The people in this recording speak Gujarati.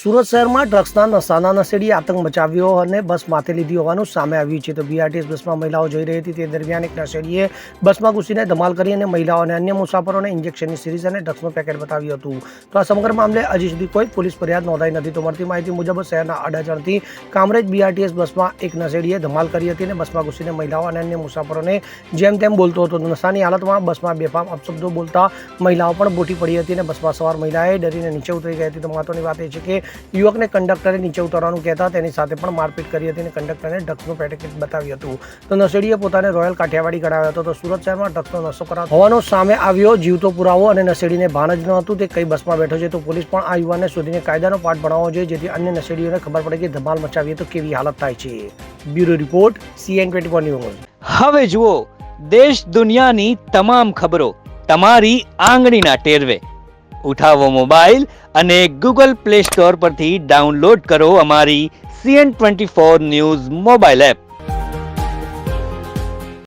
સુરત શહેરમાં ડ્રગ્સના નશાના નશેડીએ આતંક મચાવ્યો અને બસ માથે લીધી હોવાનું સામે આવ્યું છે. તો બીઆરટીએસ બસમાં મહિલાઓ જઈ રહી હતી તે દરમિયાન એક નશેડીએ બસમાં ઘૂસીને ધમાલ કરી અને મહિલાઓ અને અન્ય મુસાફરોને ઇન્જેક્શનની સિરીઝ અને ડ્રગ્સનું પેકેટ બતાવ્યું હતું. તો આ સમગ્ર મામલે હજી સુધી કોઈ પોલીસ ફરિયાદ નોંધાઈ નથી. તો મળતી માહિતી મુજબ શહેરના અડાજણથી કામરેજ બીઆરટીએસ બસમાં એક નશેડીએ ધમાલ કરી હતી અને બસમાં ઘૂસીને મહિલાઓ અને અન્ય મુસાફરોને જેમ તેમ બોલતો હતો. નશાની હાલતમાં બસમાં બેફામ અપશબ્દો બોલતા મહિલાઓ પણ બોટી પડી હતી અને બસમાં સવાર મહિલાએ ડરીને નીચે ઉતરી ગઈ હતી. તો મહત્વની વાત એ છે કે યુવકને કંડક્ટરે નીચે ઉતરવાનું કહેતા તેની સાથે પણ મારપીટ કરી હતી અને કંડક્ટરને ડ્રગ્સનું પેકેટ બતાવ્યું હતું. તો નશેડીએ પોતાને રોયલ કાઠિયાવાડી ગણાવ્યો હતો. તો સુરત શહેરમાં ડ્રગ્સનો નશો કરાતો હોવાનો સામે આવ્યો. જીવતો પુરાવો અને નશેડીને ભાન જ ન હતું તે કઈ બસમાં બેઠો છે. તો પોલીસ પણ આ યુવાનને શોધીને કાયદાનો પાઠ ભણાવવો જોઈએ જેથી અન્ય નશેડીઓને ખબર પડે કે ધમાલ મચાવીએ તો કેવી હાલત થાય છે. Bureau report CN24 news. હવે જુઓ દેશ દુનિયાની તમામ ખબરો તમારી આંગળીના ટેરવે. ઉઠાવો મોબાઈલ અને Google Play Store પરથી ડાઉનલોડ કરો અમારી CN24 ન્યૂઝ મોબાઈલ એપ.